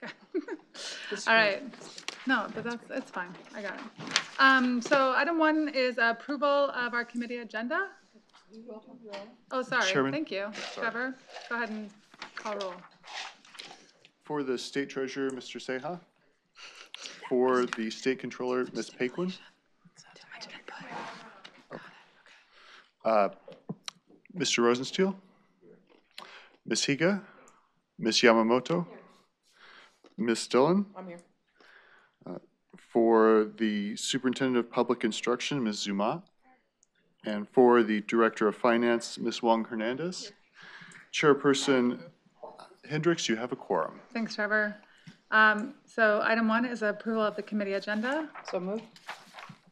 Okay. All right. No, but it's fine. I got it. So item 1 is approval of our committee agenda. Oh, sorry. Chairman? Thank you. Trevor, go ahead and call roll. For the State Treasurer, Mr. Seha. For the State Controller, Ms. Paquin. Mr. Rosensteel. Ms. Higa. Ms. Yamamoto. Ms. Dillon. I'm here. For the Superintendent of Public Instruction, Ms. Zuma. And for the Director of Finance, Ms. Wong Hernandez. Chairperson Hendricks, you have a quorum. Thanks, Trevor. So item 1 is approval of the committee agenda. So moved.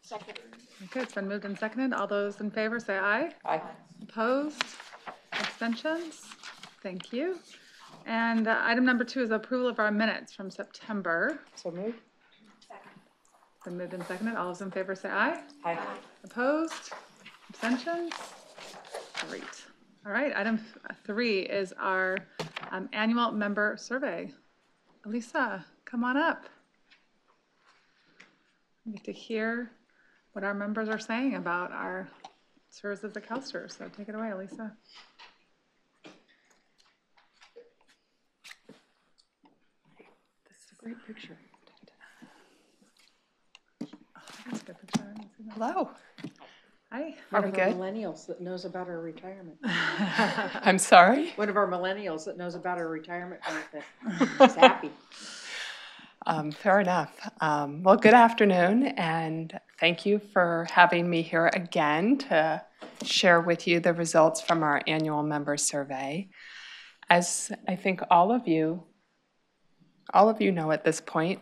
Second. Okay, it's been moved and seconded. All those in favor say aye. Aye. Opposed? Abstentions? Thank you. And item number 2 is approval of our minutes from September. So moved. Been moved and seconded. All those in favor say aye. Aye. Opposed? Abstentions? Great. All right, item 3 is our annual member survey. Elisa, come on up. We get to hear what our members are saying about our services at CalSTRS. So take it away, Elisa. This is a great picture. Oh, that's a good picture. I didn't see that. Hello. Hi. One we of our good? millennials that knows about our retirement. I'm sorry. One of our millennials that knows about our retirement benefit. He's happy. Fair enough. Well, good afternoon, and thank you for having me here again to share with you the results from our annual member survey. As I think all of you know at this point,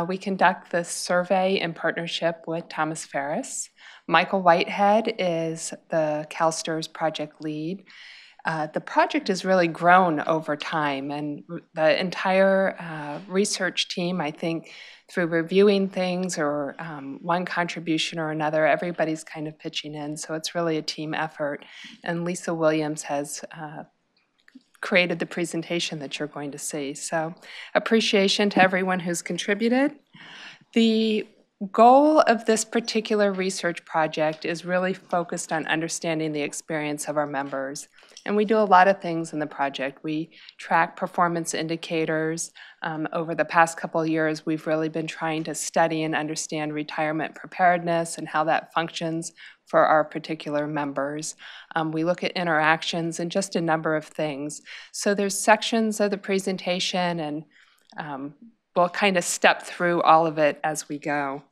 we conduct this survey in partnership with Thomas Ferris. Michael Whitehead is the CalSTRS project lead. The project has really grown over time, and the entire research team, I think, through reviewing things or one contribution or another, everybody's kind of pitching in, so it's really a team effort. And Lisa Williams has created the presentation that you're going to see. So appreciation to everyone who's contributed. The goal of this particular research project is really focused on understanding the experience of our members. And we do a lot of things in the project. We track performance indicators. Over the past couple of years, we've really been trying to study and understand retirement preparedness and how that functions for our particular members. We look at interactions and just a number of things. So there's sections of the presentation, and we'll kind of step through all of it as we go.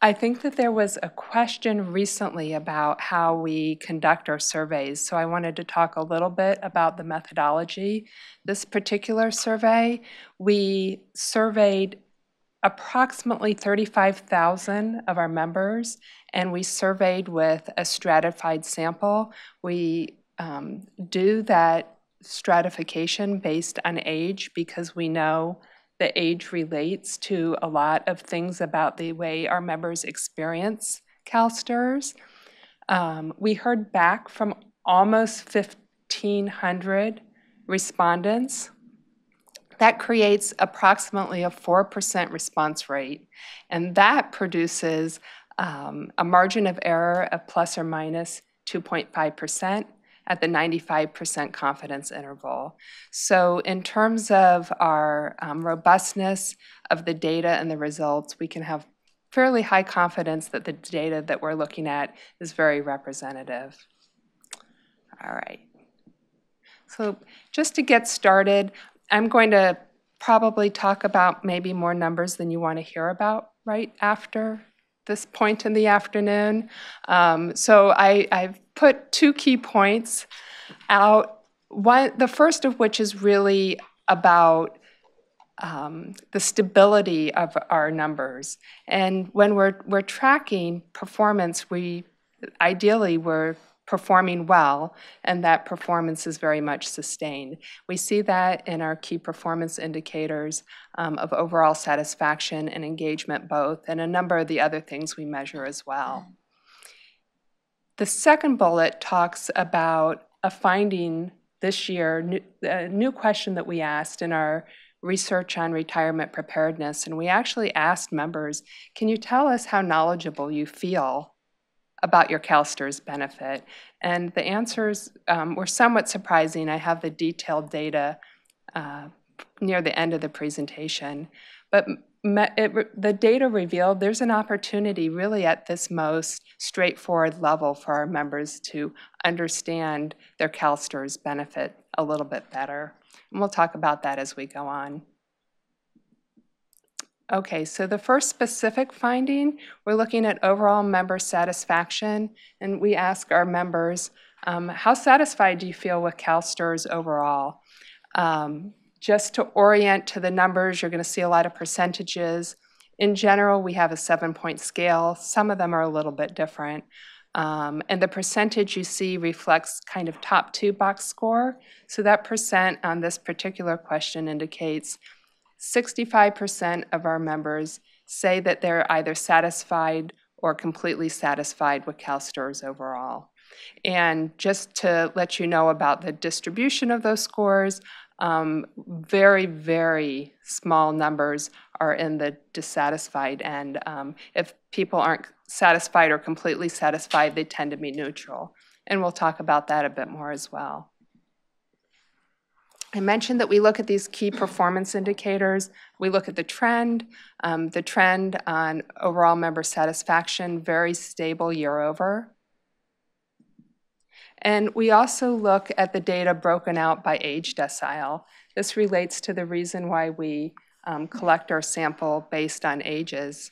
I think that there was a question recently about how we conduct our surveys, so I wanted to talk a little bit about the methodology. This particular survey, we surveyed approximately 35,000 of our members, and we surveyed with a stratified sample. We do that stratification based on age because we know the age relates to a lot of things about the way our members experience CalSTRS. We heard back from almost 1,500 respondents. That creates approximately a 4% response rate, and that produces a margin of error of plus or minus 2.5% at the 95% confidence interval. So in terms of our robustness of the data and the results, we can have fairly high confidence that the data that we're looking at is very representative. All right. So just to get started, I'm going to probably talk about maybe more numbers than you want to hear about right after this point in the afternoon. So I've put 2 key points out. The first of which is really about the stability of our numbers. And when we're tracking performance, ideally we're performing well, and that performance is very much sustained. We see that in our key performance indicators of overall satisfaction and engagement both, and a number of the other things we measure as well. The second bullet talks about a finding this year, a new question that we asked in our research on retirement preparedness, and we actually asked members, can you tell us how knowledgeable you feel about your CalSTRS benefit? And the answers were somewhat surprising. I have the detailed data near the end of the presentation, but the data revealed there's an opportunity really at this most straightforward level for our members to understand their CalSTRS benefit a little bit better. And we'll talk about that as we go on. Okay, so the first specific finding, we're looking at overall member satisfaction, and we ask our members, how satisfied do you feel with CalSTRS overall? Just to orient to the numbers, you're going to see a lot of percentages. In general, we have a 7-point scale. Some of them are a little bit different. And the percentage you see reflects kind of top 2 box score. So that percent on this particular question indicates 65% of our members say that they're either satisfied or completely satisfied with CalSTRS overall. And just to let you know about the distribution of those scores, very, very small numbers are in the dissatisfied end. If people aren't satisfied or completely satisfied, they tend to be neutral. And we'll talk about that a bit more as well. I mentioned that we look at these key performance indicators. We look at the trend on overall member satisfaction, very stable year over. And we also look at the data broken out by age decile. This relates to the reason why we collect our sample based on ages.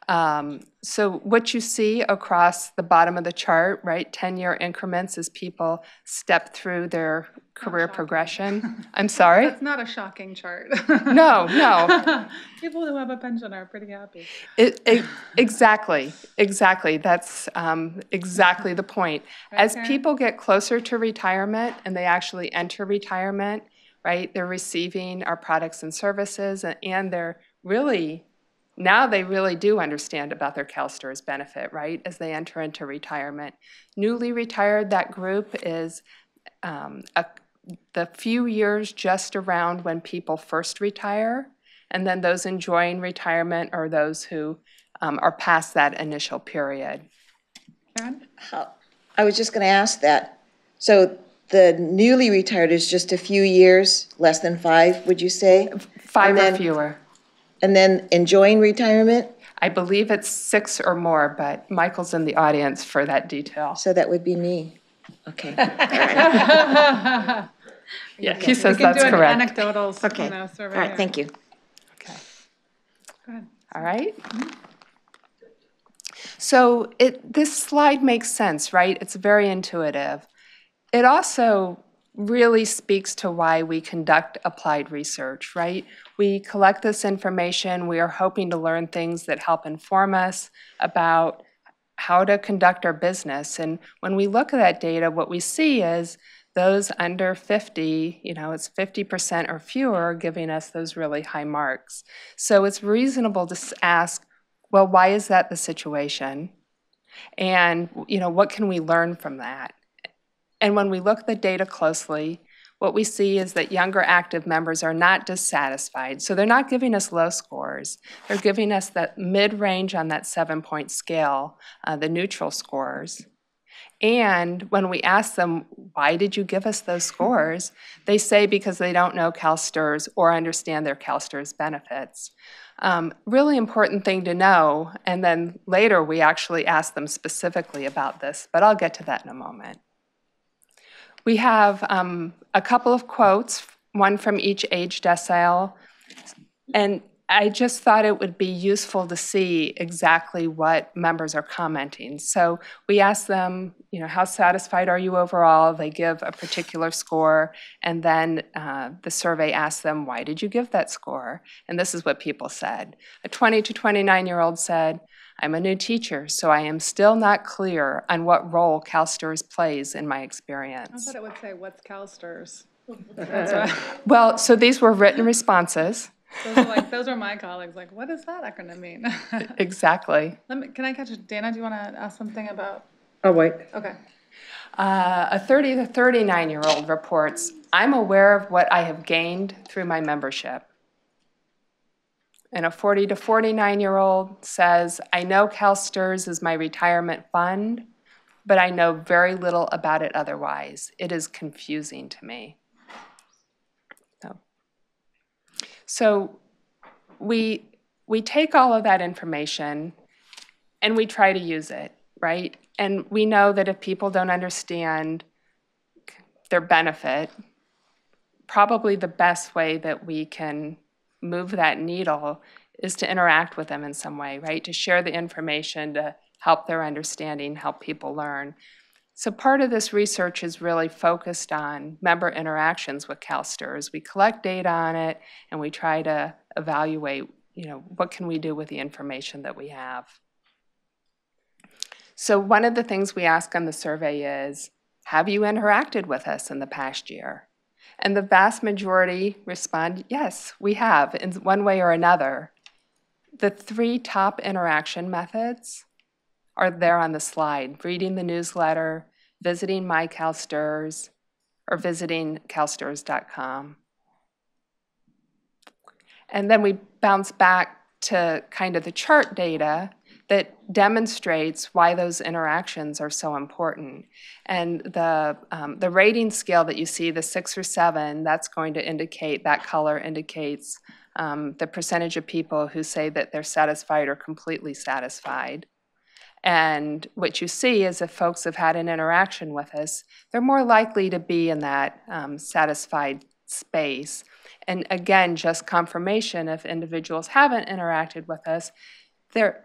So what you see across the bottom of the chart, right, 10-year increments as people step through their career progression. I'm sorry? That's not a shocking chart. No, no. People who have a pension are pretty happy. Exactly. That's exactly the point. Right, As Karen? people get closer to retirement and they actually enter retirement, right, they're receiving our products and services, and they're really, now they really do understand about their CalSTRS benefit, right, as they enter into retirement. Newly retired, that group is the few years just around when people first retire, and then those enjoying retirement are those who are past that initial period. Karen? I was just going to ask that. So the newly retired is just a few years, less than 5, would you say? 5 And or then- fewer. And then enjoying retirement? I believe it's 6 or more, but Michael's in the audience for that detail. So that would be me. Okay. Yeah, he says We can that's do an correct. anecdotal, Okay. survey. All right, thank you. Okay. Go ahead. All right. So this slide makes sense, right? It's very intuitive. It also really speaks to why we conduct applied research, right? We collect this information. We are hoping to learn things that help inform us about how to conduct our business. And when we look at that data, what we see is those under 50, it's 50% or fewer giving us those really high marks. So it's reasonable to ask, well, why is that the situation? And, what can we learn from that? And when we look at the data closely, what we see is that younger active members are not dissatisfied. So they're not giving us low scores. They're giving us that mid-range on that 7-point scale, the neutral scores. And when we ask them, why did you give us those scores? They say because they don't know CalSTRS or understand their CalSTRS benefits. Really important thing to know, and then later we actually ask them specifically about this, but I'll get to that in a moment. We have a couple of quotes, one from each age decile, and I just thought it would be useful to see exactly what members are commenting. So we ask them, how satisfied are you overall? They give a particular score, and then the survey asks them, why did you give that score? And this is what people said. A 20 to 29-year-old said, I'm a new teacher, so I am still not clear on what role CalSTRS plays in my I experience. thought it would say, what's CalSTRS? Well, so these were written responses. Those are my colleagues, what does that acronym mean? Exactly. Can I catch Dana, do you want to ask something about? Oh, wait. Okay. A 30 to 39-year-old reports, I'm aware of what I have gained through my membership. And a 40 to 49-year-old says, I know CalSTRS is my retirement fund, but I know very little about it otherwise. It is confusing to me. So we take all of that information and we try to use it, right? And we know that if people don't understand their benefit, probably the best way that we can move that needle is to interact with them in some way, right? To share the information, to help their understanding, help people learn. So part of this research is really focused on member interactions with CalSTRS. We collect data on it and we try to evaluate, what can we do with the information that we have. So one of the things we ask on the survey is, have you interacted with us in the past year? And the vast majority respond, yes, we have, in one way or another. The 3 top interaction methods are there on the slide: reading the newsletter, visiting My CalSTRS, or visiting calstrs.com. And then we bounce back to kind of the chart data that demonstrates why those interactions are so important. And the rating scale that you see, the 6 or 7, that's going to indicate, that color indicates the percentage of people who say that they're satisfied or completely satisfied. And what you see is if folks have had an interaction with us, they're more likely to be in that satisfied space. And again, just confirmation, if individuals haven't interacted with us, the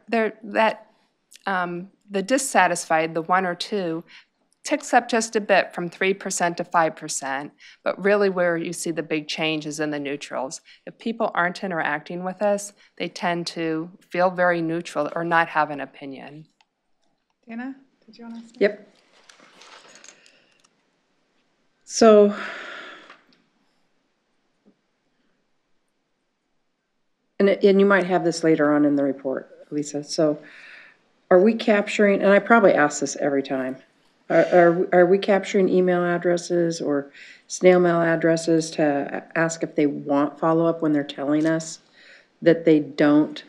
dissatisfied, the 1 or 2, ticks up just a bit from 3% to 5%, but really where you see the big change is in the neutrals. If people aren't interacting with us, they tend to feel very neutral or not have an opinion. Dana, did you want to say? Yep. So, and you might have this later on in the report, Lisa. So, are we capturing, and I probably ask this every time, are we capturing email addresses or snail mail addresses to ask if they want follow-up when they're telling us that they don't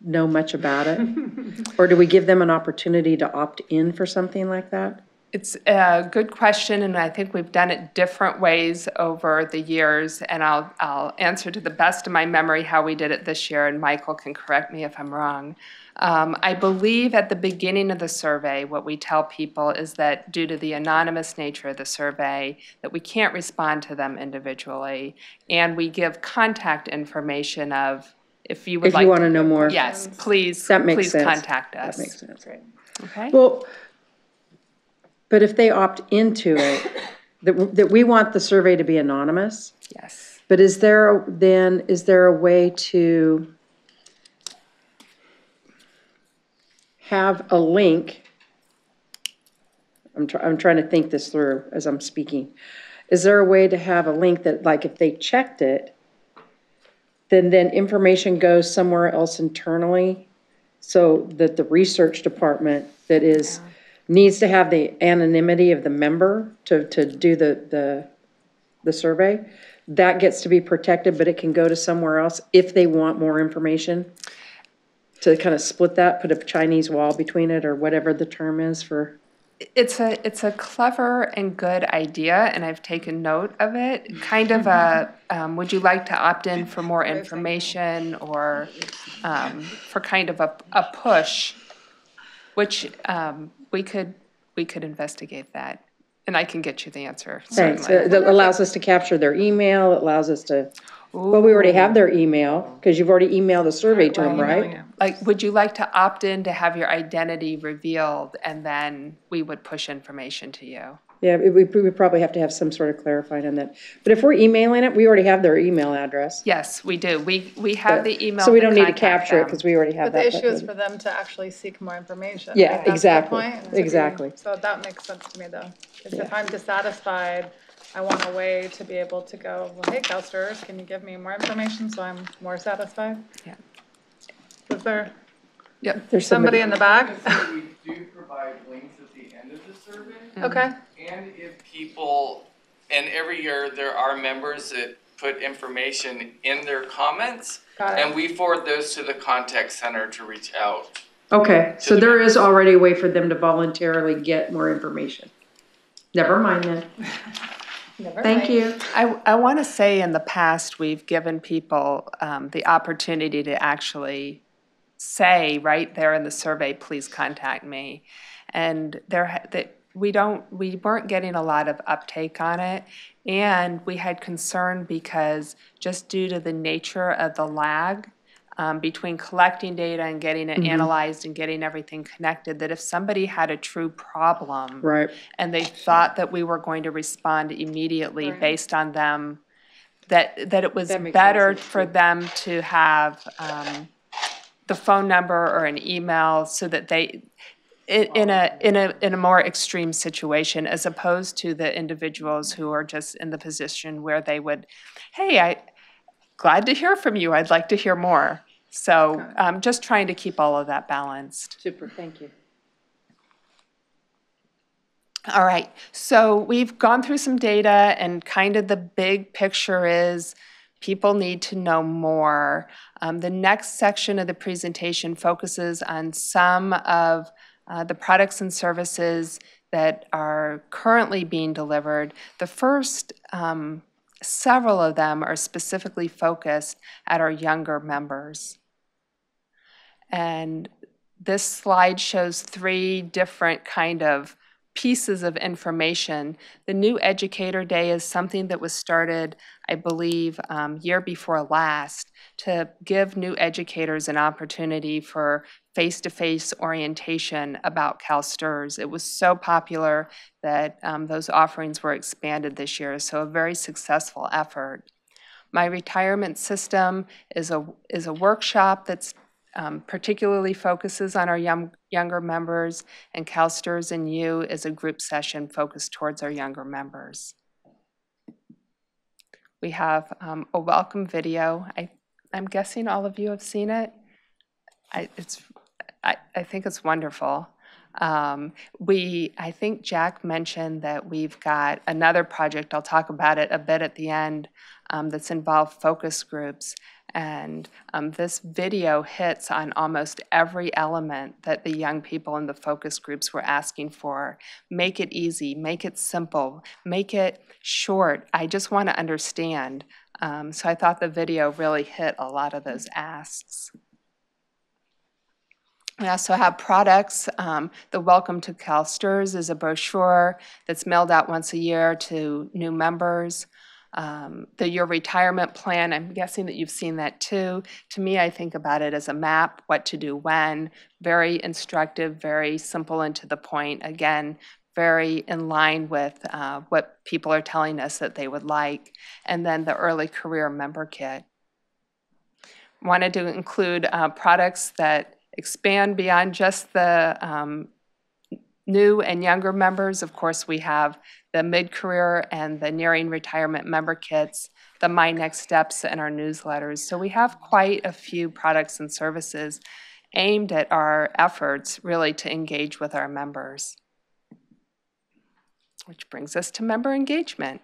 know much about it? Or do we give them an opportunity to opt in for something like that? It's a good question, and I think we've done it different ways over the years, and I'll answer to the best of my memory how we did it this year, and Michael can correct me if I'm wrong. I believe at the beginning of the survey, what we tell people is that due to the anonymous nature of the survey, that we can't respond to them individually, and we give contact information of, if you would If like you want to know more. yes, please, That makes please sense. contact us. That makes sense. Okay? Well, but if they opt into it, that we want the survey to be anonymous, Yes. but is there a way to have a link? I'm trying to think this through as I'm speaking. Is there a way to have a link that, like, if they checked it, then information goes somewhere else internally, so that the research department that is needs to have the anonymity of the member to do the survey, that gets to be protected, but it can go to somewhere else if they want more information, to kind of split that, put a Chinese wall between it, or whatever the term is for. It's a clever and good idea, and I've taken note of it. Kind of a, would you like to opt in for more information, or for kind of a push, which we could investigate that, and I can get you the answer. Thanks. Certainly. That allows us to capture their email, it allows us to, well, we already have their email, because you've already emailed the survey to them, right? Like, would you like to opt in to have your identity revealed, and then we would push information to you? Yeah, we probably have to have some sort of clarifying on that. But if we're emailing it, we already have their email address. Yes, we do. We have the email. So we don't need to contact capture it, them. because we already have But that. the issue is for them to actually seek more information. Yeah, Like, that's the exactly, point, to be- exactly. So that makes sense to me, though. Because if I'm dissatisfied, I want a way to be able to go, well, hey, CalSTRS, can you give me more information so I'm more satisfied? Yeah. Is there Yep. There's somebody in the back? We do provide links at the end of the survey, Okay, and if people, and every year there are members that put information in their comments, And we forward those to the contact center to reach out. Okay, so there is already a way for them to voluntarily get more information. Never mind then. Thank you. I want to say in the past, we've given people the opportunity to actually say right there in the survey, please contact me. And we weren't getting a lot of uptake on it. And we had concern because just due to the nature of the lag between collecting data and getting it analyzed and getting everything connected, that if somebody had a true problem Right. and they thought that we were going to respond immediately based on them, that it was That makes better sense, for them to have the phone number or an email so that they, in a more extreme situation, as opposed to the individuals who are just in the position where they would, hey, glad to hear from you, I'd like to hear more. So just trying to keep all of that balanced. Super, thank you. All right, so we've gone through some data and kind of the big picture is people need to know more. The next section of the presentation focuses on some of the products and services that are currently being delivered. The first several of them are specifically focused at our younger members. And this slide shows 3 different kind of pieces of information. The New Educator Day is something that was started, I believe, year before last to give new educators an opportunity for face-to-face orientation about CalSTRS. It was so popular that those offerings were expanded this year, so a very successful effort. My Retirement System is a workshop that's particularly focuses on our younger members, and CalSTRS and You is a group session focused towards our younger members. We have a welcome video. I'm guessing all of you have seen it. I think it's wonderful. I think Jack mentioned that we've got another project, I'll talk about it a bit at the end, that's involved focus groups. And this video hits on almost every element that the young people in the focus groups were asking for. Make it easy, make it simple, make it short. I just want to understand. So I thought the video really hit a lot of those asks. We also have products. The Welcome to CalSTRS is a brochure that's mailed out once a year to new members. Your retirement plan, I'm guessing that you've seen that too. To me, I think about it as a map, what to do when, very instructive, very simple and to the point. Again, very in line with what people are telling us that they would like. And then the Early Career Member Kit. Wanted to include products that expand beyond just the new and younger members. Of course, we have the mid-career and the nearing retirement member kits, the My Next Steps, and our newsletters. So we have quite a few products and services aimed at our efforts really to engage with our members. Which brings us to member engagement.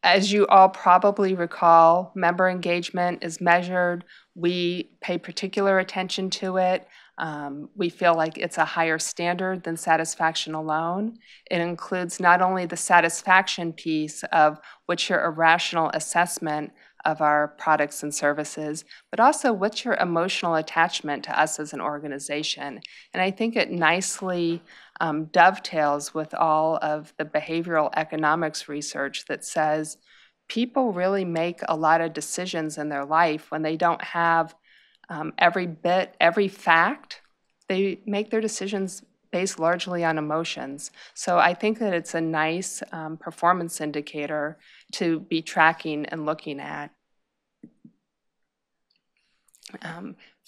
As you all probably recall, member engagement is measured. We pay particular attention to it. We feel like it's a higher standard than satisfaction alone. It includes not only the satisfaction piece of what's your irrational assessment of our products and services, but also what's your emotional attachment to us as an organization. And I think it nicely dovetails with all of the behavioral economics research that says people really make a lot of decisions in their life when they don't have every fact. They make their decisions based largely on emotions. So I think that it's a nice performance indicator to be tracking and looking at.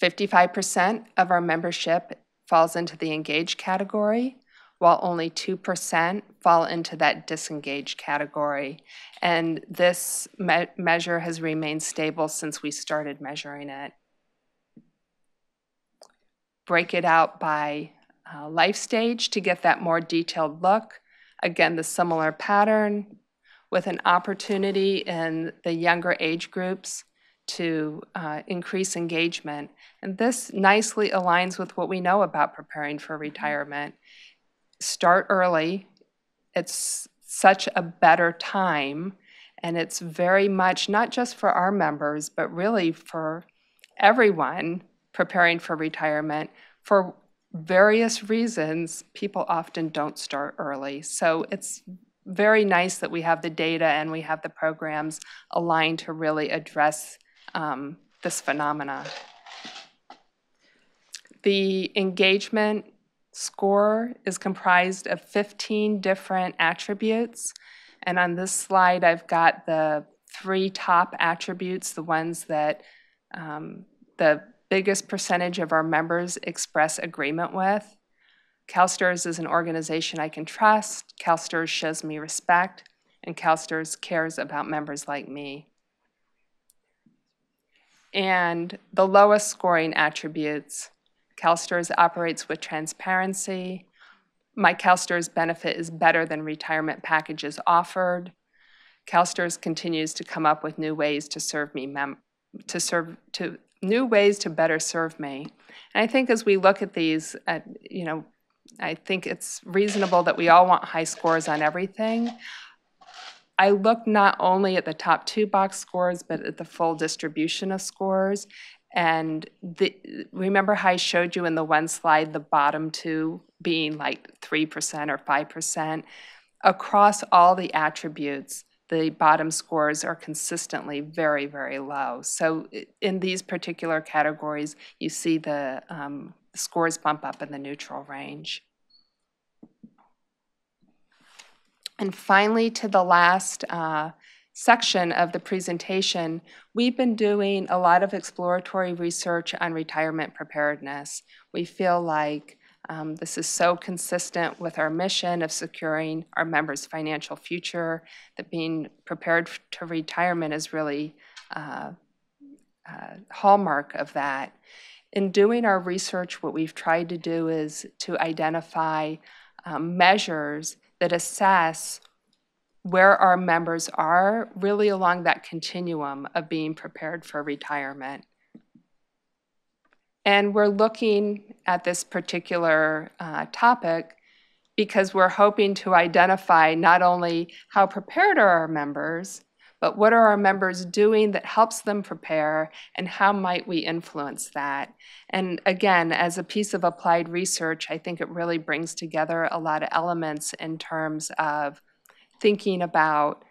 55% of our membership falls into the engaged category, while only 2% fall into that disengaged category. And this measure has remained stable since we started measuring it. Break it out by life stage to get that more detailed look. Again, the similar pattern with an opportunity in the younger age groups to increase engagement. And this nicely aligns with what we know about preparing for retirement. Start early. It's such a better time, and it's very much not just for our members, but really for everyone preparing for retirement. For various reasons, people often don't start early. So it's very nice that we have the data and we have the programs aligned to really address this phenomena. The engagement score is comprised of 15 different attributes. And on this slide, I've got the 3 top attributes, the ones that the biggest percentage of our members express agreement with. CalSTRS is an organization I can trust. CalSTRS shows me respect, and CalSTRS cares about members like me. And the lowest scoring attributes, CalSTRS operates with transparency. My CalSTRS benefit is better than retirement packages offered. CalSTRS continues to come up with new ways to serve me, new ways to better serve me. And I think as we look at these, I think it's reasonable that we all want high scores on everything. I look not only at the top 2 box scores, but at the full distribution of scores. And remember how I showed you in the one slide, the bottom 2 being like 3% or 5%? Across all the attributes, the bottom scores are consistently very, very low. So in these particular categories, you see the scores bump up in the neutral range. And finally, to the last section of the presentation, we've been doing a lot of exploratory research on retirement preparedness. We feel like this is so consistent with our mission of securing our members' financial future, that being prepared to retirement is really a hallmark of that. In doing our research, what we've tried to do is to identify measures that assess where our members are really along that continuum of being prepared for retirement. And we're looking at this particular topic because we're hoping to identify not only how prepared are our members, but what are our members doing that helps them prepare, and how might we influence that? And again, as a piece of applied research, I think it really brings together a lot of elements in terms of thinking about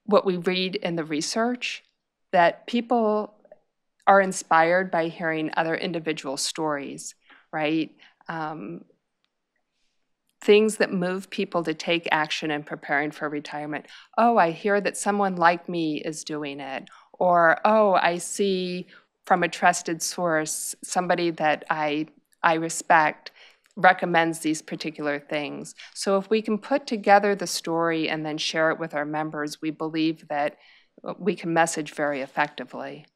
what we read in the research, that people are inspired by hearing other individual stories, right? Things that move people to take action in preparing for retirement. Oh, I hear that someone like me is doing it. Or, oh, I see from a trusted source, somebody that I respect recommends these particular things. So if we can put together the story and then share it with our members, we believe that we can message very effectively.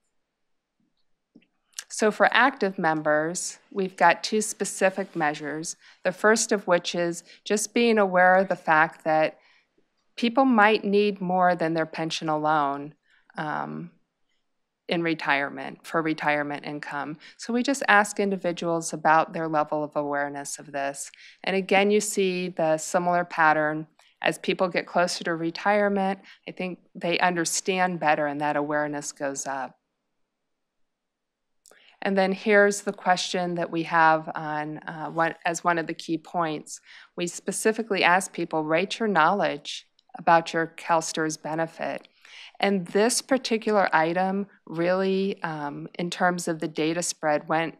So for active members, we've got 2 specific measures. The first of which is just being aware of the fact that people might need more than their pension alone in retirement, for retirement income. So we just ask individuals about their level of awareness of this. And again, you see the similar pattern. As people get closer to retirement, I think they understand better and that awareness goes up. And then here's the question that we have on as one of the key points. We specifically ask people, rate your knowledge about your CalSTRS benefit. And this particular item really, in terms of the data spread, went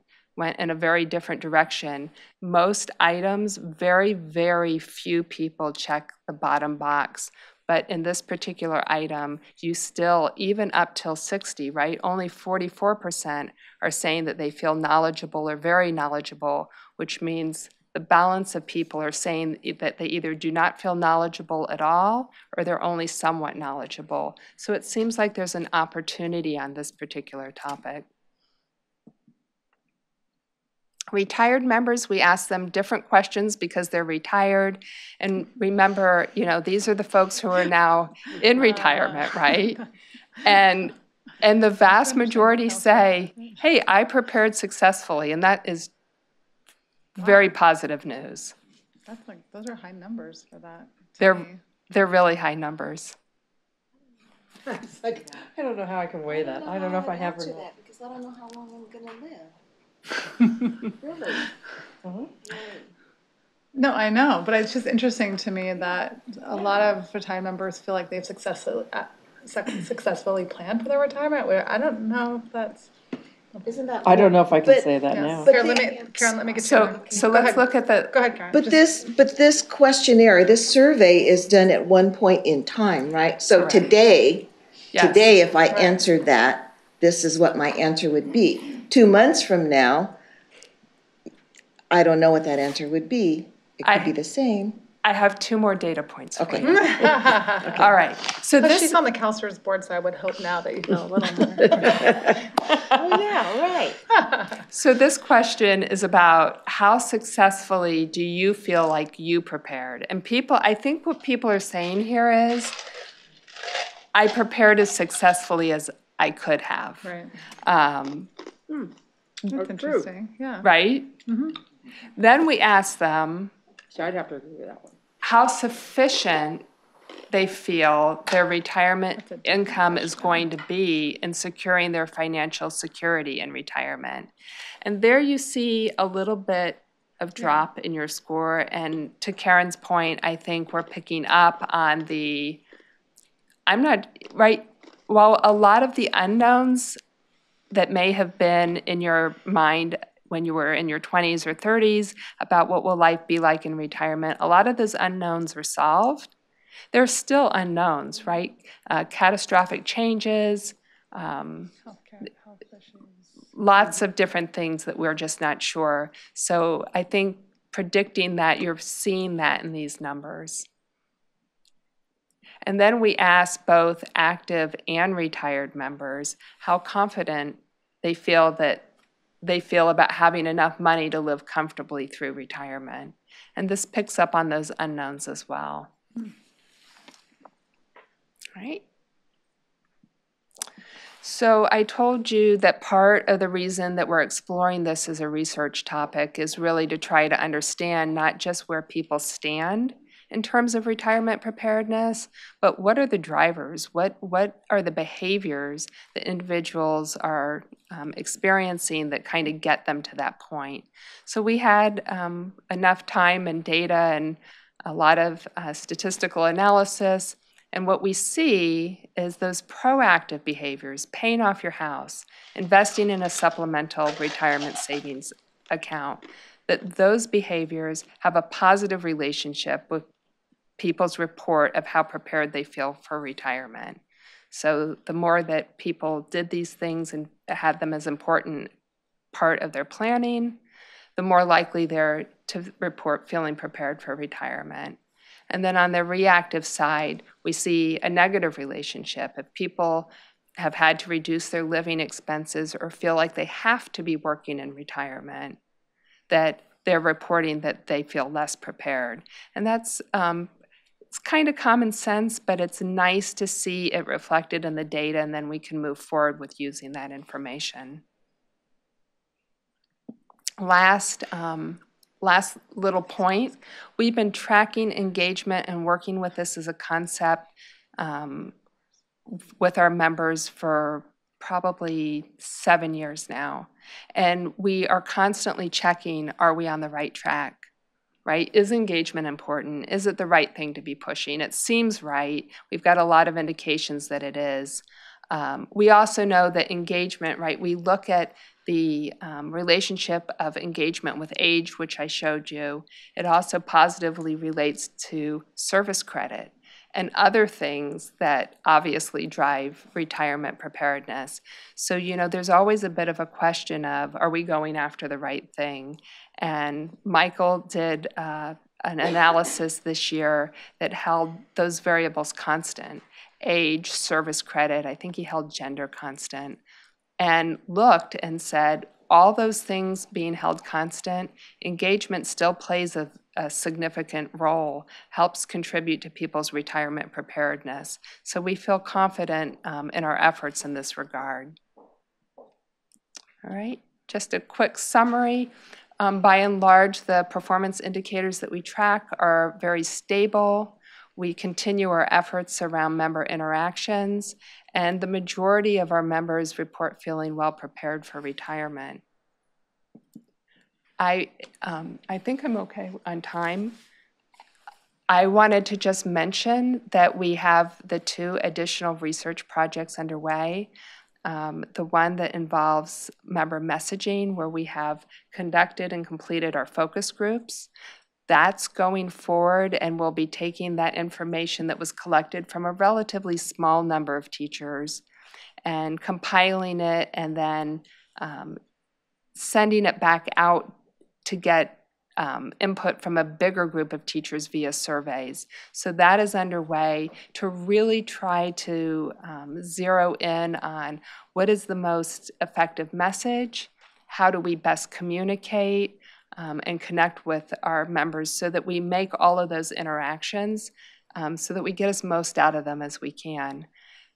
in a very different direction. Most items, very, very few people check the bottom box. But in this particular item, you still, even up till 60, right, only 44% are saying that they feel knowledgeable or very knowledgeable, which means the balance of people are saying that they either do not feel knowledgeable at all or they're only somewhat knowledgeable. So it seems like there's an opportunity on this particular topic. Retired members, we ask them different questions because they're retired. And remember, these are the folks who are now in retirement, right? And And the vast majority say, hey, I prepared successfully, and that is very positive news. That's like, those are high numbers for that. to They're, me. they're really high numbers. It's like, I don't know how I can weigh that. I don't know if I have or answer not. that because I don't know how long I'm gonna live. Really? No, I know, but it's just interesting to me that a lot of retired members feel like they've successfully planned for their retirement, where I don't know if that's. Isn't that? I don't know if I can But- say that Yeah. now. But Karen, let the- me, Karen, let me get you. So let's look at the, Go ahead, Karen. But Just- this questionnaire, this survey is done at one point in time, right? So Correct. today, yes. if I answered that, this is what my answer would be. 2 months from now, I don't know what that answer would be. It could be the same. I have 2 more data points for Okay. you. All right. So But this, she's on the counselor's board, so I would hope now that you feel a little more. Oh, yeah, right. so this question is about how successfully do you feel like you prepared? And people, I think what people are saying here is, I prepared as successfully as I could have. Right, Um, that's interesting, yeah. right? Then we ask them So I'd have to agree with that one. how sufficient they feel their retirement income is going to be in securing their financial security in retirement. And there you see a little bit of drop in your score. And to Karen's point, I think we're picking up on the, I'm not, right, while a lot of the unknowns that may have been in your mind when you were in your 20s or 30s about what will life be like in retirement, a lot of those unknowns are solved. There are still unknowns, right? Catastrophic changes, Healthcare, health issues. lots of different things that we're just not sure. So I think predicting that, you're seeing that in these numbers. And then we ask both active and retired members how confident they feel about having enough money to live comfortably through retirement. And this picks up on those unknowns as well. Right? So I told you that part of the reason that we're exploring this as a research topic is really to try to understand not just where people stand in terms of retirement preparedness, but what are the drivers? What are the behaviors that individuals are experiencing that kind of get them to that point? So we had enough time and data and a lot of statistical analysis. And what we see is those proactive behaviors, paying off your house, investing in a supplemental retirement savings account, that those behaviors have a positive relationship with people's report of how prepared they feel for retirement. So the more that people did these things and had them as important part of their planning, the more likely they're to report feeling prepared for retirement. And then on the reactive side, we see a negative relationship. If people have had to reduce their living expenses or feel like they have to be working in retirement, that they're reporting that they feel less prepared. And that's it's kind of common sense, but it's nice to see it reflected in the data, and then we can move forward with using that information. Last little point, we've been tracking engagement and working with this as a concept with our members for probably 7 years now. And we are constantly checking, are we on the right track, right? Is engagement important? Is it the right thing to be pushing? It seems right. We've got a lot of indications that it is. We also know that engagement, right, we look at the relationship of engagement with age, which I showed you. It also positively relates to service credit and other things that obviously drive retirement preparedness. So, you know, there's always a bit of a question of, are we going after the right thing? And Michael did an analysis this year that held those variables constant. Age, service credit, I think he held gender constant, and looked and said, all those things being held constant, engagement still plays a a significant role, helps contribute to people's retirement preparedness. So we feel confident in our efforts in this regard. All right, just a quick summary. By and large, the performance indicators that we track are very stable. We continue our efforts around member interactions, and the majority of our members report feeling well prepared for retirement. I think I'm okay on time. I wanted to just mention that we have the 2 additional research projects underway. The one that involves member messaging, where we have conducted and completed our focus groups. That's going forward, and we'll be taking that information that was collected from a relatively small number of teachers and compiling it and then sending it back out to get input from a bigger group of teachers via surveys. So that is underway to really try to zero in on what is the most effective message, how do we best communicate and connect with our members so that we make all of those interactions so that we get as most out of them as we can.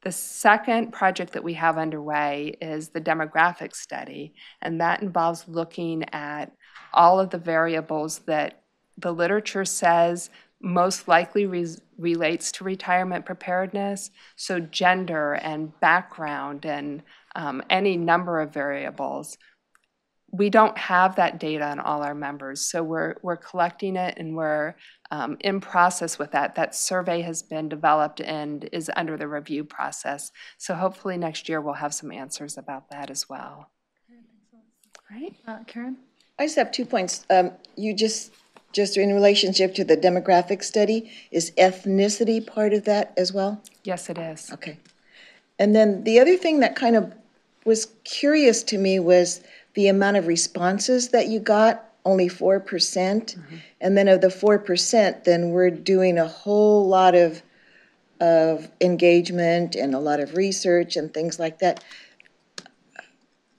The second project that we have underway is the demographic study, and that involves looking at all of the variables that the literature says most likely relates to retirement preparedness, so gender and background and any number of variables. We don't have that data on all our members, so we're collecting it and we're in process with that. That survey has been developed and is under the review process. So hopefully next year we'll have some answers about that as well. Right? Karen? I just have 2 points. You just in relationship to the demographic study, is ethnicity part of that as well? Yes, it is. Okay. And then the other thing that kind of was curious to me was the amount of responses that you got, only 4%. Mm-hmm. And then of the 4%, then we're doing a whole lot of engagement and a lot of research and things like that.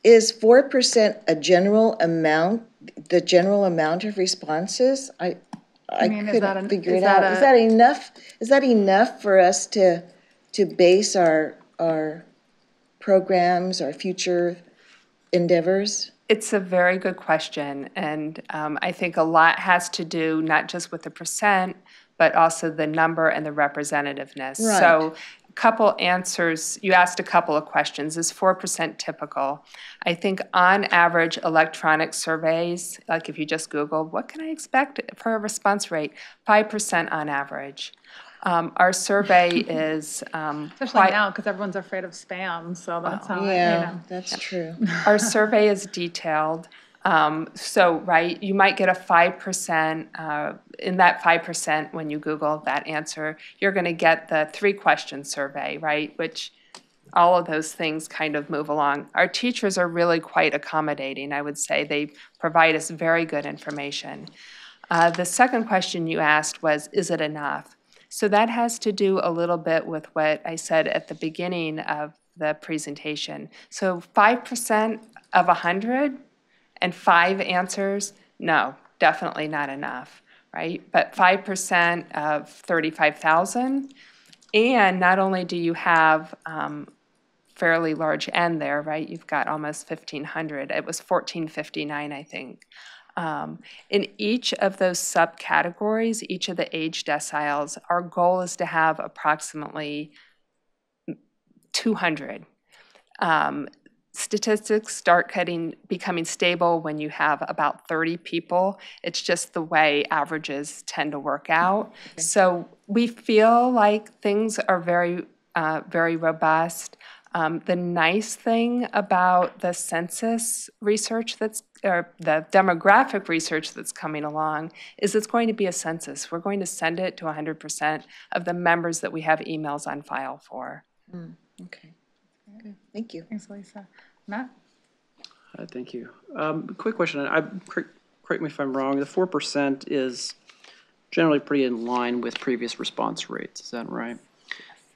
Is 4% a general amount, the general amount of responses? I couldn't figure it out. Is that enough? Is that enough for us to base our programs, our future endeavors? It's a very good question, and I think a lot has to do not just with the percent, but also the number and the representativeness. Right. So a couple answers, you asked a couple of questions. Is 4% typical? I think on average, electronic surveys, like if you just Google, what can I expect for a response rate? 5% on average. Our survey is especially now because everyone's afraid of spam, so that's how that's true. Our survey is detailed. So, right, you might get a 5%. In that 5%, when you Google that answer, you're going to get the 3-question survey, right, which all of those things kind of move along. Our teachers are really quite accommodating, I would say. They provide us very good information. The second question you asked was, is it enough? So that has to do a little bit with what I said at the beginning of the presentation. So 5% of 100 and 5 answers, no, definitely not enough, right? But 5% of 35,000, and not only do you have fairly large N there, right? You've got almost 1,500. It was 1,459, I think. In each of those subcategories, each of the age deciles, our goal is to have approximately 200. Statistics start becoming stable when you have about 30 people. It's just the way averages tend to work out. Okay. So we feel like things are very, very robust. The nice thing about the census research or the demographic research that's coming along is it's going to be a census. We're going to send it to 100% of the members that we have emails on file for. Okay. Good. Thank you. Thanks, Lisa. Matt? Thank you. Quick question. Correct me if I'm wrong. The 4% is generally pretty in line with previous response rates. Is that right?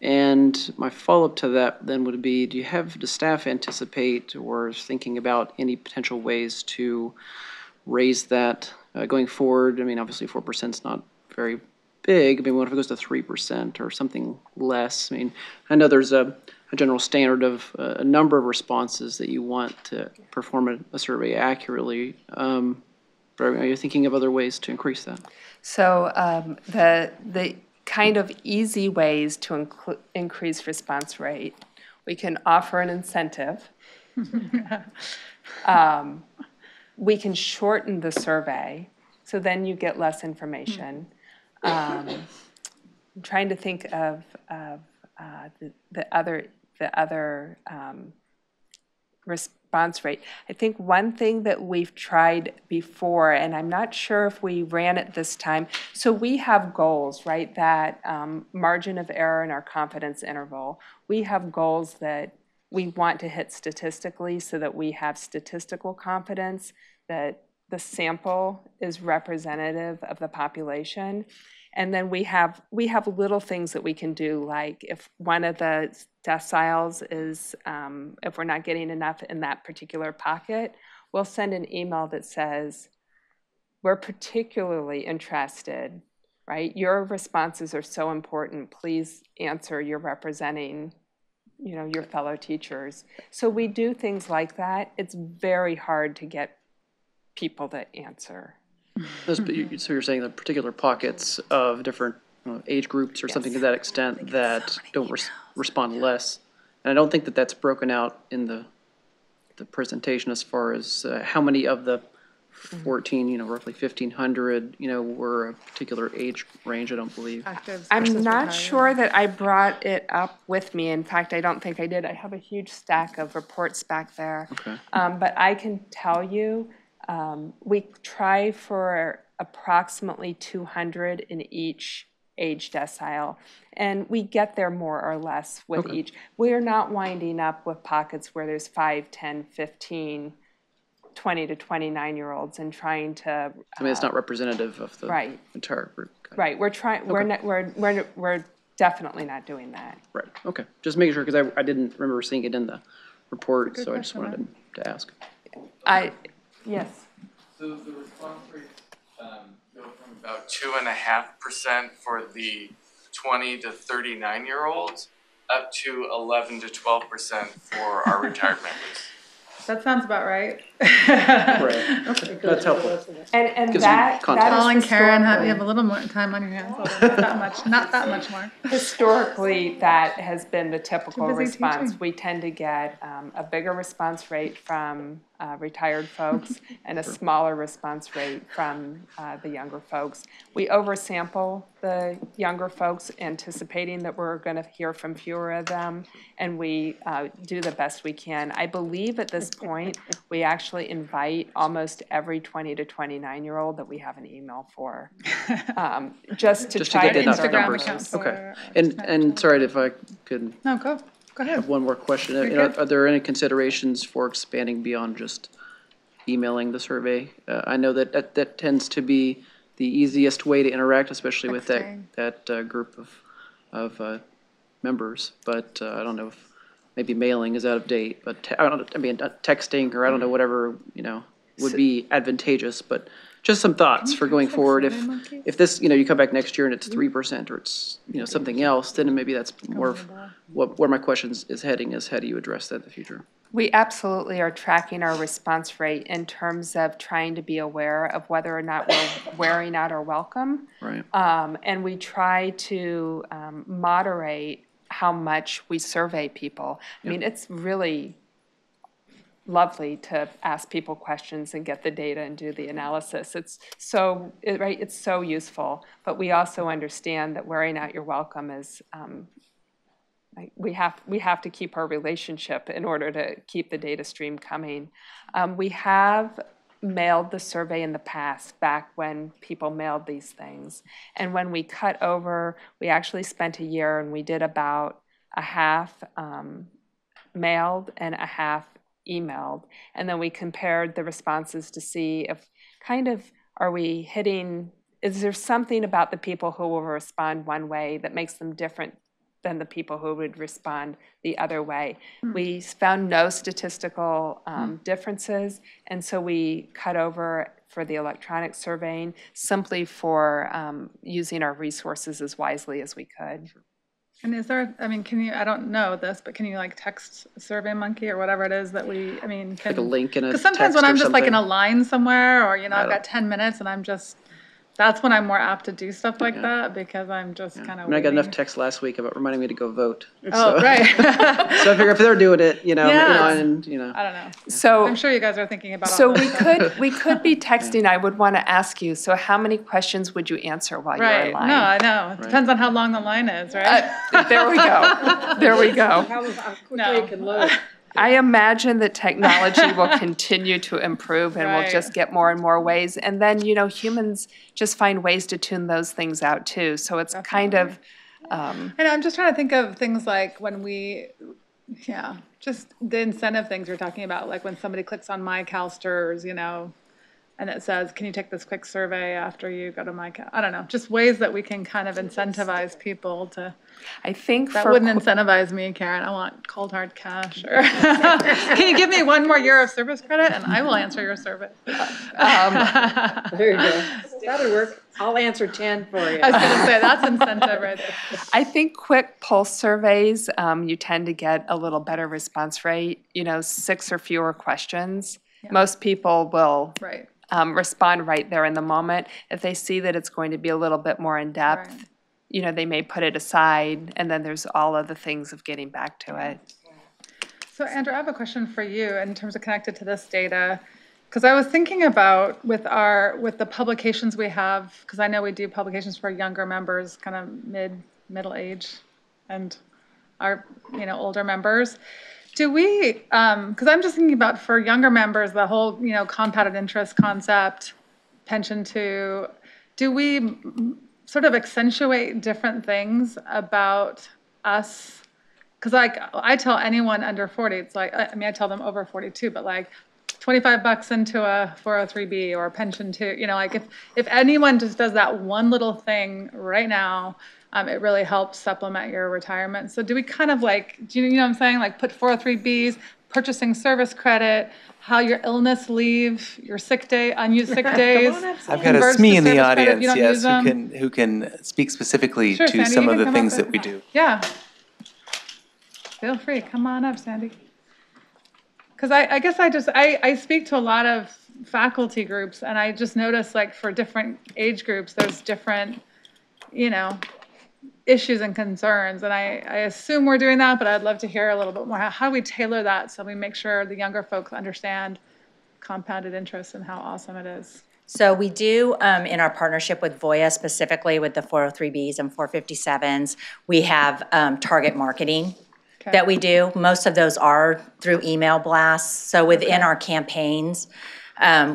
And my follow-up to that then would be, do staff anticipate or is thinking about any potential ways to raise that going forward? I mean, obviously 4% is not very big. I mean, what if it goes to 3% or something less? I mean, I know there's a general standard of a number of responses that you want to perform a survey accurately. But are you thinking of other ways to increase that? So the kind of easy ways to increase response rate, we can offer an incentive. We can shorten the survey, so then you get less information. I'm trying to think of the other response rate. I think one thing that we've tried before, and I'm not sure if we ran it this time, so we have goals, right? That margin of error in our confidence interval. We have goals that we want to hit statistically so that we have statistical confidence that the sample is representative of the population. And then we have little things that we can do, like if one of the deciles is, if we're not getting enough in that particular pocket, we'll send an email that says, we're particularly interested, right? Your responses are so important. Please answer. You're representing, your fellow teachers. So we do things like that. It's very hard to get people to answer. So you're saying the particular pockets of different age groups or something to that extent that don't respond less. And I don't think that that's broken out in the presentation as far as how many of the 14, roughly 1,500, were a particular age range, I don't believe. I'm not sure that I brought it up with me. In fact, I don't think I did. I have a huge stack of reports back there. Okay. But I can tell you, we try for approximately 200 in each age decile, and we get there more or less with each. We're not winding up with pockets where there's 5, 10, 15, 20 to 29-year-olds and trying to. I mean, it's not representative of the entire group. Right. We're trying. We're definitely not doing that. Right. Okay. Just making sure, because I didn't remember seeing it in the report, so I just wanted to ask. Yes. So the response rates go from about 2.5% for the 20 to 39-year-olds up to 11 to 12% for our retired members. That sounds about right. Right. Okay. That's helpful. And Gives that some context. Paul and Karen, you historically- have a little more time on your hands. Not that much more. Historically, that has been the typical Too busy response. teaching. We tend to get a bigger response rate from retired folks and a smaller response rate from the younger folks. We oversample the younger folks, anticipating that we're going to hear from fewer of them, and we do the best we can. I believe at this point, we actually invite almost every 20 to 29-year-old that we have an email for, just to try get to enough hit our Instagram numbers. account Okay. for- And sorry if I could No, go ahead. have one more question. You're good. Are there any considerations for expanding beyond just emailing the survey? I know that tends to be the easiest way to interact, especially with Texting. that group of members. But I don't know if maybe mailing is out of date. But texting or I don't know, whatever would be advantageous. But just some thoughts for going forward. If this you come back next year and it's 3% or it's something else, then maybe that's more of where my question is heading. Is how do you address that in the future? We absolutely are tracking our response rate in terms of trying to be aware of whether or not we're wearing out our welcome. Right. And we try to moderate how much we survey people. I mean, it's really lovely to ask people questions and get the data and do the analysis. It's so useful. But we also understand that wearing out your welcome is we have to keep our relationship in order to keep the data stream coming. We have mailed the survey in the past, back when people mailed these things. And when we cut over, we actually spent a year and we did about a half mailed and a half emailed. And then we compared the responses to see if is there something about the people who will respond one way that makes them different than the people who would respond the other way. We found no statistical differences, and so we cut over for the electronic surveying, simply for using our resources as wisely as we could. And is there, I mean, can you, I don't know this, but can you like text SurveyMonkey or whatever it is that we, I mean, can. Like a link in a Because sometimes when text or I'm just like in a something? line somewhere, or, I've don't- got 10 minutes and I'm just, that's when I'm more apt to do stuff like that, because I'm just kind I of mean, I got enough waiting. texts last week about reminding me to go vote. Oh, So- right. So I figure if they're doing it, Yes. and, I don't know. So. I'm sure you guys are thinking about all So this we stuff. we could be texting. I would want to ask you, so how many questions would you answer while you're Right, in no, line? I know. It depends on how long the line is, right? There we go. There we go. How quickly No. it can load. I imagine that technology will continue to improve and we'll Right. just get more and more ways. And then, humans just find ways to tune those things out too. So it's kind of, I know, I'm just trying to think of things like when just the incentive things you're talking about, like when somebody clicks on My CalSTRS, and it says, can you take this quick survey after you go to I don't know, just ways that we can kind of incentivize people to, I think that for wouldn't incentivize me, Karen, I want cold hard cash, or, can you give me 1 more year of service credit and I will answer your survey. There you go. That'll work. I'll answer 10 for you. I was gonna say, that's incentive right there. I think quick pulse surveys, you tend to get a little better response rate, 6 or fewer questions. Most people will Right. respond right there in the moment. If they see that it's going to be a little bit more in depth, they may put it aside, and then there's all of the things of getting back to it. So Andrew, I have a question for you in terms of connected to this data. Because I was thinking about with the publications we have, because I know we do publications for younger members, kind of middle age, and our, older members. Do we, because I'm just thinking about for younger members, the whole, compounded interest concept, pension to, do we sort of accentuate different things about us? Because I tell anyone under 40, it's like, I tell them over 42, but like $25 into a 403B or a pension too, like if anyone just does that one little thing right now, it really helps supplement your retirement. So do we kind of do you know what I'm saying? Like put 403Bs, purchasing service credit, how your illness leave, your sick day, unused sick days. I've got a converts to SME in the service credit if audience, you don't yes, use them. who can speak specifically Sure, to Sandy, some you of can the come things up that we do. Yeah. Feel free, come on up, Sandy. Because I guess I speak to a lot of faculty groups, and I just notice for different age groups, there's different, issues and concerns. And I assume we're doing that, but I'd love to hear a little bit more. How do we tailor that so we make sure the younger folks understand compounded interest and how awesome it is? So we do, in our partnership with Voya, specifically with the 403Bs and 457s, we have target marketing that we do. Most of those are through email blasts. So within our campaigns,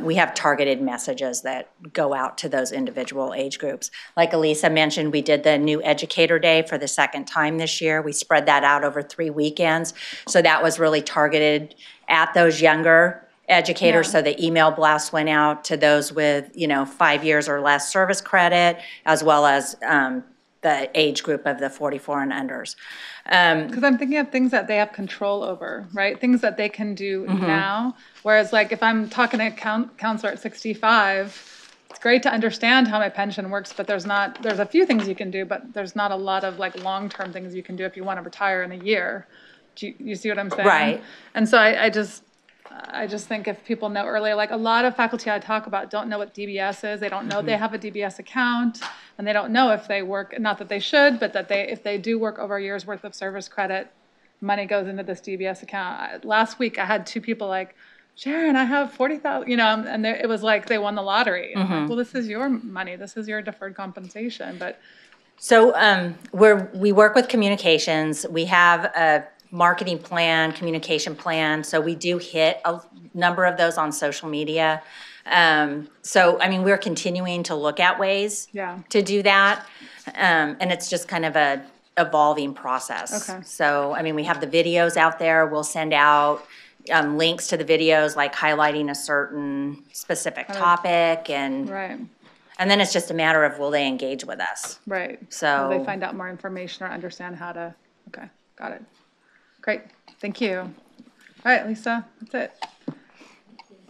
we have targeted messages that go out to those individual age groups. Like Elisa mentioned, we did the New Educator Day for the second time this year. We spread that out over 3 weekends. So that was really targeted at those younger educators. So the email blast went out to those with, 5 years or less service credit, as well as the age group of the 44 and unders. Because I'm thinking of things that they have control over, right? Things that they can do now. Whereas if I'm talking to a counselor at 65, it's great to understand how my pension works, but there's a few things you can do, but there's not a lot of long-term things you can do if you want to retire in a year. Do you see what I'm saying? Right. And so I just think if people know earlier, a lot of faculty I talk about don't know what DBS is. They don't know they have a DBS account, and they don't know if they work, not that they should, but that if they do work over a year's worth of service credit, money goes into this DBS account. Last week I had 2 people Sharon, I have 40,000, and it was they won the lottery. I'm like, well, this is your money. This is your deferred compensation. But So we work with communications. We have a marketing plan, communication plan. So we do hit a number of those on social media. We're continuing to look at ways to do that. And it's just kind of a evolving process. Okay. So, we have the videos out there. We'll send out links to the videos, highlighting a certain specific topic. right. And then it's just a matter of will they engage with us? Right. So Will they find out more information or understand how to, okay, got it. Great, thank you. All right, Lisa, that's it.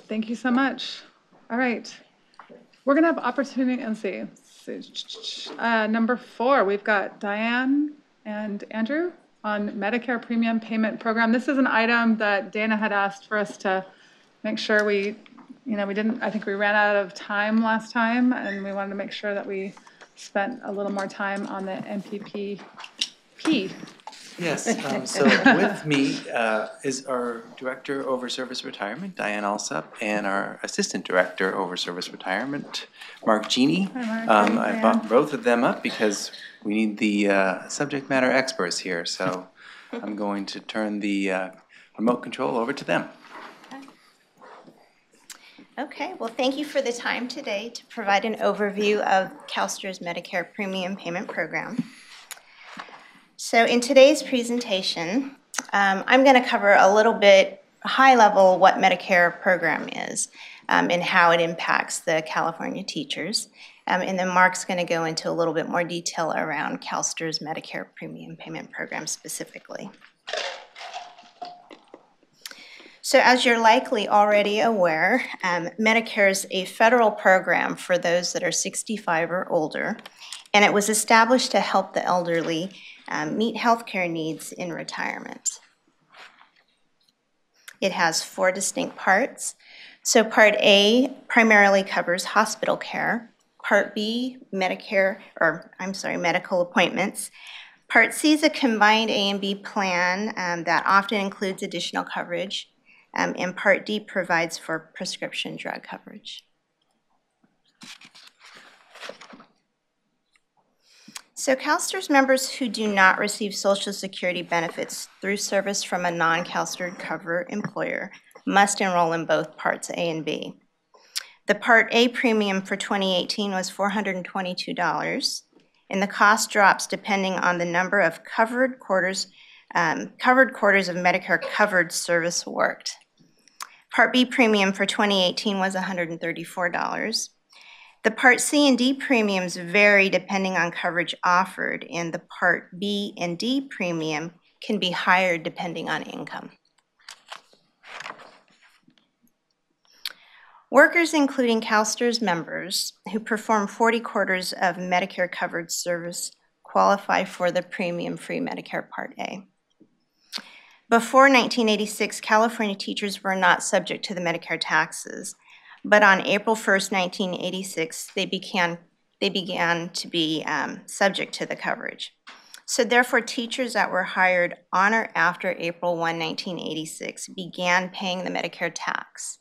Thank you so much. All right, We're gonna have opportunity, and see, number 4, we've got Diane and Andrew on Medicare Premium Payment Program. This is an item that Dana had asked for us to make sure we didn't, I think we ran out of time last time, and we wanted to make sure that we spent a little more time on the MPPP. Yes, so with me is our Director over Service Retirement, Diane Alsop, and our Assistant Director over Service Retirement, Mark Genie. Hi, Mark. I brought both of them up because we need the subject matter experts here, so I'm going to turn the remote control over to them. Okay, well, thank you for the time today to provide an overview of CalSTRS Medicare Premium Payment Program. So in today's presentation, I'm going to cover a little bit high level what Medicare program is and how it impacts the California teachers. And then Mark's going to go into a little bit more detail around CalSTRS Medicare Premium Payment Program specifically. So as you're likely already aware, Medicare is a federal program for those that are 65 or older, and it was established to help the elderly meet healthcare needs in retirement. It has 4 distinct parts. So Part A primarily covers hospital care. Part B, medical appointments. Part C is a combined A and B plan that often includes additional coverage. And Part D provides for prescription drug coverage. So CalSTRS members who do not receive Social Security benefits through service from a non-CalSTRS cover employer must enroll in both Parts A and B. The Part A premium for 2018 was $422, and the cost drops depending on the number of covered quarters of Medicare covered service worked. Part B premium for 2018 was $134. The Part C and D premiums vary depending on coverage offered, and the Part B and D premium can be higher depending on income. Workers, including CalSTRS members who perform 40 quarters of Medicare covered service, qualify for the premium-free Medicare Part A. Before 1986, California teachers were not subject to the Medicare taxes, but on April 1st, 1986, they began to be subject to the coverage. So therefore, teachers that were hired on or after April 1, 1986 began paying the Medicare tax.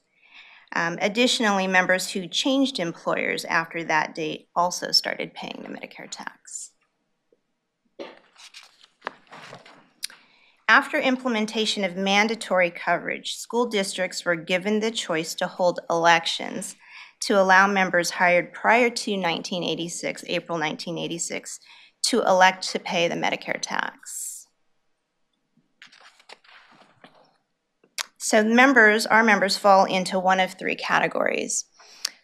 Additionally, members who changed employers after that date also started paying the Medicare tax. After implementation of mandatory coverage, school districts were given the choice to hold elections to allow members hired prior to April 1986, to elect to pay the Medicare tax. So our members fall into one of 3 categories.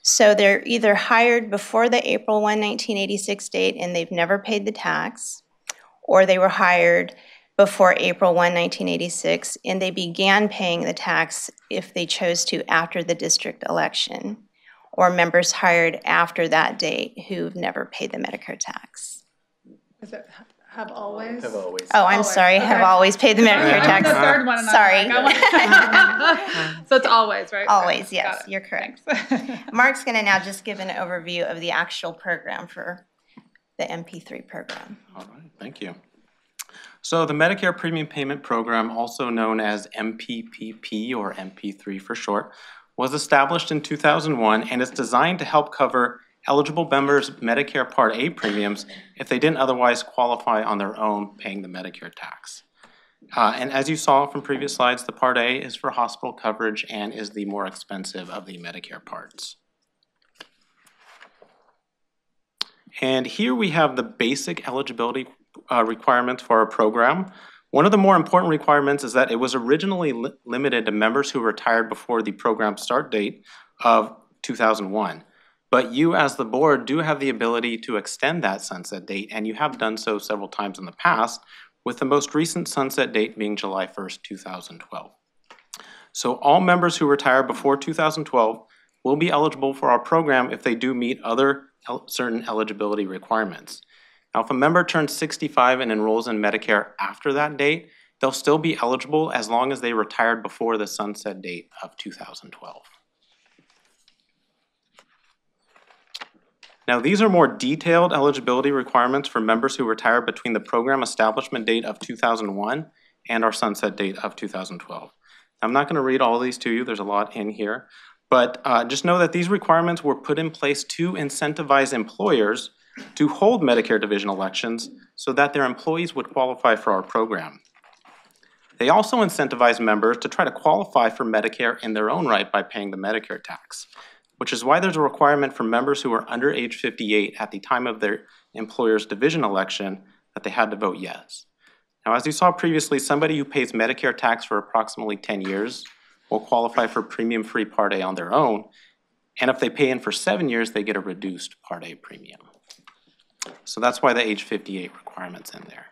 So they're either hired before the April 1, 1986 date and they've never paid the tax, or they were hired before April 1, 1986, and they began paying the tax if they chose to after the district election, or members hired after that date who've never paid the Medicare tax. Is it have always? Have always. Oh, I'm sorry, Okay. have always paid the Medicare tax. I'm the third one. And Sorry. I'm like, so it's always, right? Always, Okay, yes, got it. you're correct. Thanks. Mark's gonna now just give an overview of the actual program for the MP3 program. All right, thank you. So the Medicare Premium Payment Program, also known as MPPP or MP3 for short, was established in 2001 and is designed to help cover eligible members' Medicare Part A premiums if they didn't otherwise qualify on their own paying the Medicare tax. And as you saw from previous slides, the Part A is for hospital coverage and is the more expensive of the Medicare parts. And here we have the basic eligibility requirements for our program. One of the more important requirements is that it was originally limited to members who retired before the program start date of 2001. But you as the board do have the ability to extend that sunset date, and you have done so several times in the past, with the most recent sunset date being July 1st, 2012. So all members who retire before 2012 will be eligible for our program if they do meet other certain eligibility requirements. Now, if a member turns 65 and enrolls in Medicare after that date, they'll still be eligible as long as they retired before the sunset date of 2012. Now, these are more detailed eligibility requirements for members who retire between the program establishment date of 2001 and our sunset date of 2012. I'm not going to read all of these to you, there's a lot in here, but just know that these requirements were put in place to incentivize employers to hold Medicare division elections so that their employees would qualify for our program. They also incentivize members to try to qualify for Medicare in their own right by paying the Medicare tax, which is why there's a requirement for members who are under age 58 at the time of their employer's division election that they had to vote yes. Now, as you saw previously, somebody who pays Medicare tax for approximately 10 years will qualify for premium-free Part A on their own, and if they pay in for 7 years, they get a reduced Part A premium. So that's why the age 58 requirement's in there.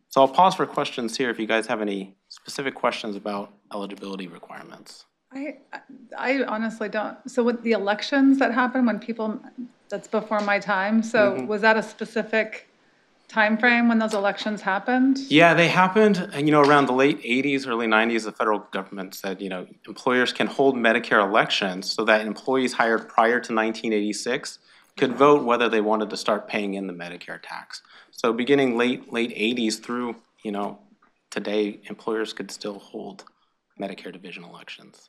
So I'll pause for questions here if you guys have any specific questions about eligibility requirements. I honestly don't. So with the elections that happen when people, that's before my time, so was that a specific time frame when those elections happened? Yeah, they happened, around the late 80s, early 90s, the federal government said, employers can hold Medicare elections so that employees hired prior to 1986 could vote whether they wanted to start paying in the Medicare tax. So beginning late 80s through, today, employers could still hold Medicare division elections.